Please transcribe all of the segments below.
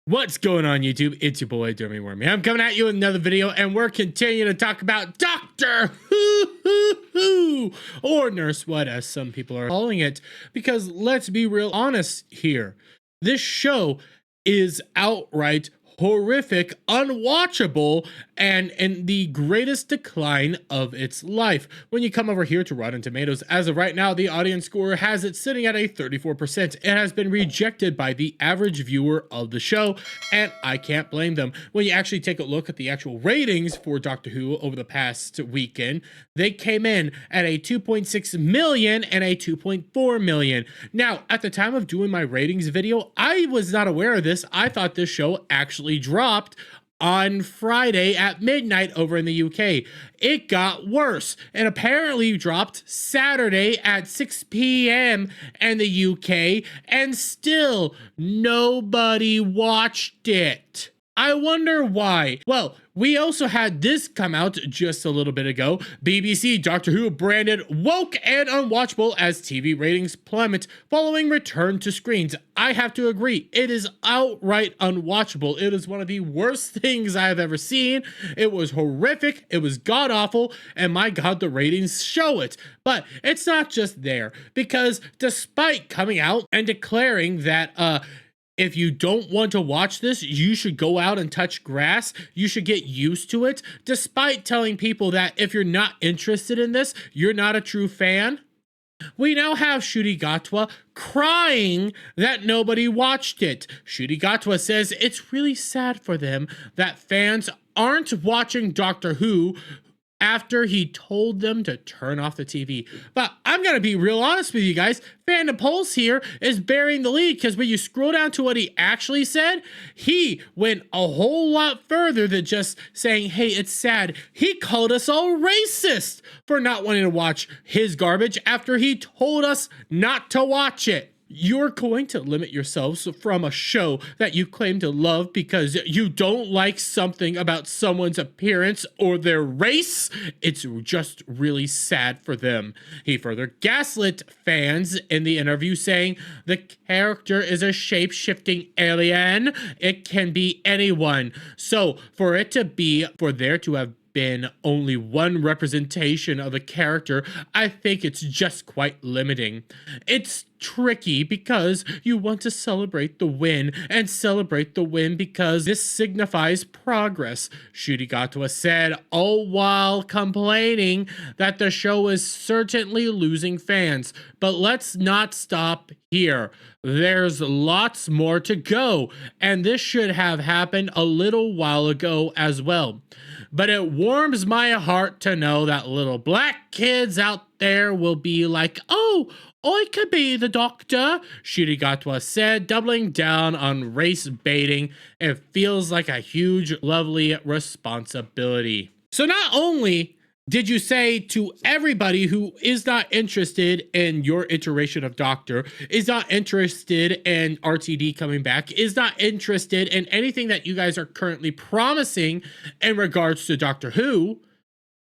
What's going on, YouTube? It's your boy, Dermy Wormy. I'm coming at you with another video, and we're continuing to talk about Doctor Who, or Nurse What, as some people are calling it, because let's be real honest here. This show is outright horrific, unwatchable, and in the greatest decline of its life. When you come over here to Rotten Tomatoes, as of right now, the audience score has it sitting at a 34%. It has been rejected by the average viewer of the show, and I can't blame them. When you actually take a look at the actual ratings for Doctor Who over the past weekend, they came in at a 2.6 million and a 2.4 million. Now, at the time of doing my ratings video, I was not aware of this. I thought this show actually dropped on Friday at midnight over in the UK. It got worse and apparently dropped Saturday at 6 p.m. in the UK, and still nobody watched it. I wonder why. Well, we also had this come out just a little bit ago. BBC Doctor Who branded woke and unwatchable as TV ratings plummet following return to screens. I have to agree, it is outright unwatchable. It is one of the worst things I have ever seen. It was horrific, it was god-awful, and my god, the ratings show it. But it's not just there, because despite coming out and declaring that if you don't want to watch this, you should go out and touch grass, you should get used to it, despite telling people that if you're not interested in this, you're not a true fan, we now have Ncuti Gatwa crying that nobody watched it. Ncuti Gatwa says it's really sad for them that fans aren't watching Doctor Who after he told them to turn off the TV. But I'm gonna be real honest with you guys, Fandom Pulse here is bearing the lead, because when you scroll down to what he actually said, he went a whole lot further than just saying, hey, it's sad. He called us all racist for not wanting to watch his garbage after he told us not to watch it. You're going to limit yourselves from a show that you claim to love because you don't like something about someone's appearance or their race? It's just really sad for them. He further gaslit fans in the interview, saying the character is a shape-shifting alien. It can be anyone. So for there to have been only one representation of a character, I think it's just quite limiting. It's tricky because you want to celebrate the win, and celebrate the win because this signifies progress, Ncuti Gatwa said, all while complaining that the show is certainly losing fans. But let's not stop here. There's lots more to go, and this should have happened a little while ago as well. But it warms my heart to know that little black kids out there will be like, oh, I could be the doctor, Ncuti Gatwa said, doubling down on race baiting. It feels like a huge, lovely responsibility. So not only did you say to everybody who is not interested in your iteration of Doctor, is not interested in RTD coming back, is not interested in anything that you guys are currently promising in regards to Doctor Who,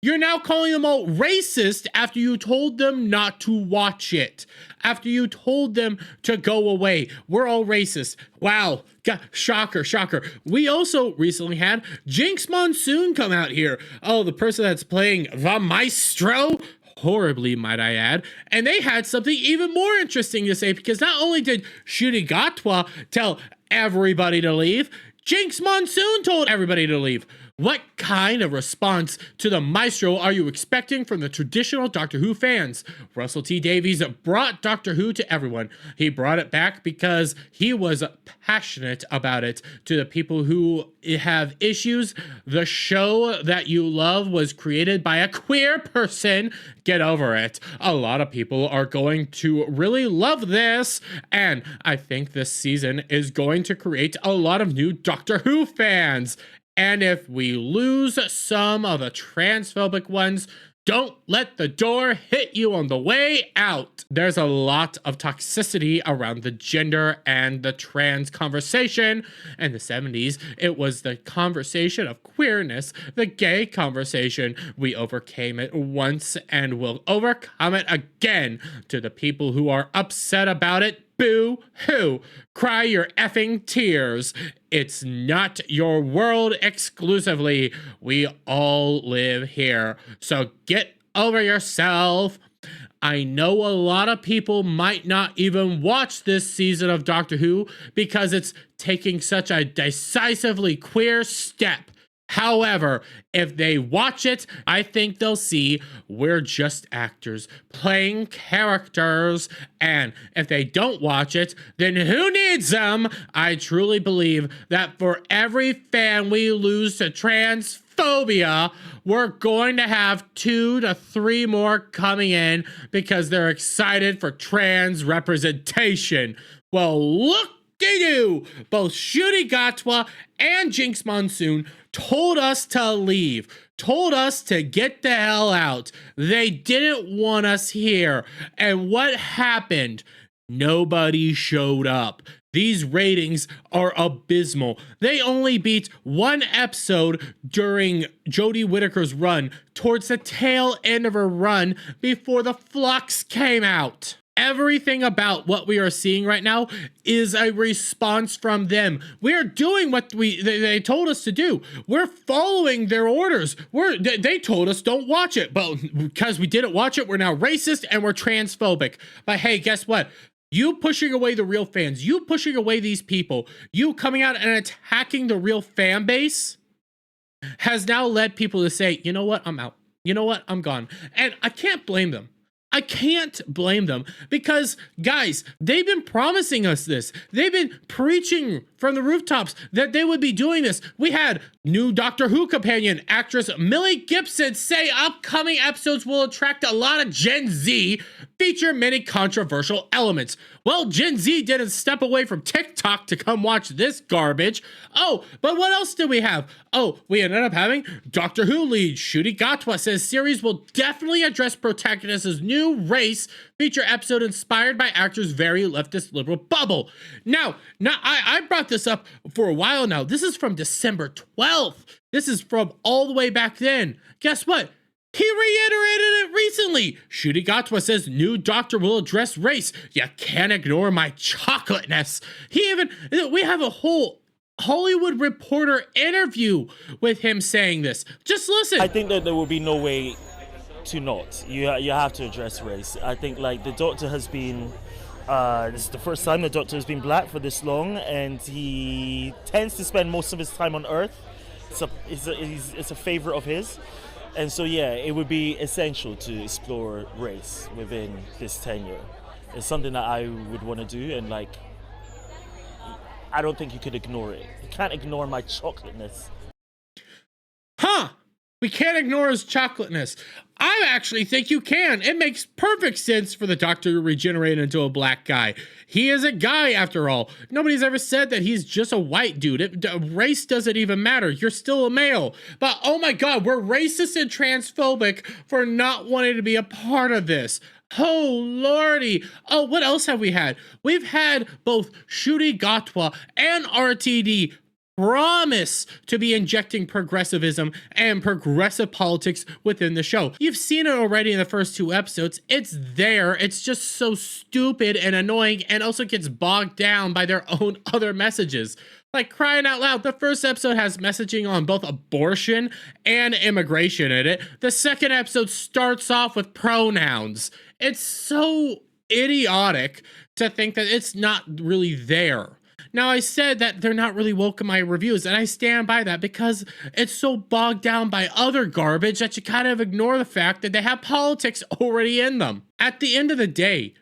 you're now calling them all racist after you told them not to watch it. After you told them to go away. We're all racist. Wow. Shocker, shocker. We also recently had Jinx Monsoon come out here. Oh, the person that's playing the Maestro. Horribly, might I add. And they had something even more interesting to say, because not only did Ncuti Gatwa tell everybody to leave, Jinx Monsoon told everybody to leave. What kind of response to the Maestro are you expecting from the traditional Doctor Who fans? Russell T Davies brought Doctor Who to everyone. He brought it back because he was passionate about it. To the people who have issues, the show that you love was created by a queer person. Get over it. A lot of people are going to really love this, and I think this season is going to create a lot of new Doctor Who fans. And if we lose some of the transphobic ones, don't let the door hit you on the way out. There's a lot of toxicity around the gender and the trans conversation. In the 70s, it was the conversation of queerness, the gay conversation. We overcame it once and will overcome it again. To the people who are upset about it, Boo hoo. Cry your effing tears. It's not your world exclusively. We all live here. So get over yourself. I know a lot of people might not even watch this season of Doctor Who because it's taking such a decisively queer step. However, if they watch it, I think they'll see we're just actors playing characters. And if they don't watch it, then who needs them? I truly believe that for every fan we lose to transphobia, we're going to have 2 to 3 more coming in because they're excited for trans representation. Well, look-de-doo! Both Ncuti Gatwa and Jinx Monsoon told us to leave, told us to get the hell out. They didn't want us here. And what happened? Nobody showed up. These ratings are abysmal. They only beat 1 episode during Jodie Whittaker's run towards the tail end of her run before the flux came out. Everything about what we are seeing right now is a response from them. We are doing what they told us to do. We're following their orders. They told us don't watch it, but because we didn't watch it, we're now racist and we're transphobic. But hey, guess what? You pushing away the real fans, you pushing away these people, you coming out and attacking the real fan base has now led people to say, you know what, I'm out. You know what, I'm gone. And I can't blame them. I can't blame them because, guys, they've been promising us this. They've been preaching from the rooftops that they would be doing this. We had new Doctor Who companion actress Millie Gibson say upcoming episodes will attract a lot of Gen Z, feature many controversial elements. Well, Gen Z didn't step away from TikTok to come watch this garbage. Oh, but what else did we have? Oh, we ended up having Doctor Who lead Ncuti Gatwa says series will definitely address protagonist's new race, feature episode inspired by actors' very leftist liberal bubble. Now I brought this up for a while now. This is from December 12th. This is from all the way back then. Guess what? He reiterated it recently. Ncuti Gatwa says new Doctor will address race. You can't ignore my chocolateness. We have a whole Hollywood Reporter interview with him saying this. Just listen. I think that there will be no way to not. You have to address race. I think like the Doctor has been, this is the first time the Doctor has been black for this long, and he tends to spend most of his time on Earth. It's a favorite of his. And so, yeah, it would be essential to explore race within this tenure. It's something that I would want to do, and like, I don't think you could ignore it. You can't ignore my chocolateness. Huh? We can't ignore his chocolateness. I actually think you can. It makes perfect sense for the Doctor to regenerate into a black guy. He is a guy, after all. Nobody's ever said that he's just a white dude. Race doesn't even matter. You're still a male. But oh my God, we're racist and transphobic for not wanting to be a part of this. Oh lordy. Oh, what else have we had? We've had both Ncuti Gatwa and RTD promise to be injecting progressivism and progressive politics within the show. You've seen it already in the first 2 episodes. It's there. It's just so stupid and annoying, and also gets bogged down by their own other messages. Like, crying out loud, the first episode has messaging on both abortion and immigration in it. The second episode starts off with pronouns. It's so idiotic to think that it's not really there. Now, I said that they're not really woke in my reviews, and I stand by that because it's so bogged down by other garbage that you kind of ignore the fact that they have politics already in them. At the end of the day,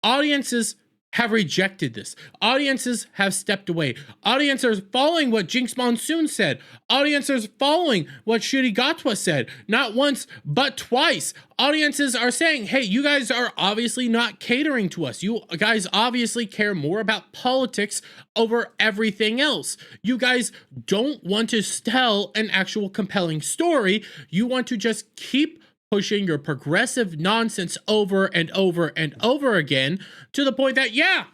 audiences have rejected this. Audiences have stepped away. Audiences are following what Jinx Monsoon said. Audiences are following what Ncuti Gatwa said. Not once, but twice. Audiences are saying, hey, you guys are obviously not catering to us. You guys obviously care more about politics over everything else. You guys don't want to tell an actual compelling story. You want to just keep pushing your progressive nonsense over and over and over again to the point that, yeah,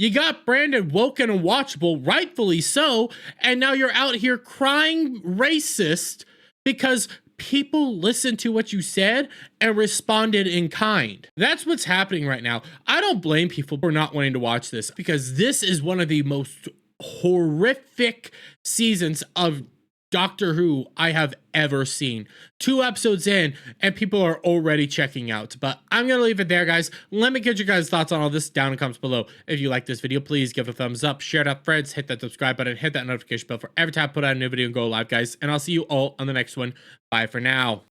you got branded woke and unwatchable, rightfully so, and now you're out here crying racist because people listened to what you said and responded in kind. That's what's happening right now. I don't blame people for not wanting to watch this, because this is one of the most horrific seasons of Doctor Who I have ever seen. 2 episodes in and people are already checking out. But I'm gonna leave it there, guys. Let me get your guys' thoughts on all this down in the comments below. If you like this video, please give it a thumbs up, share it up, friends, hit that subscribe button, hit that notification bell for every time I put out a new video and go live, guys. And I'll see you all on the next one. Bye for now.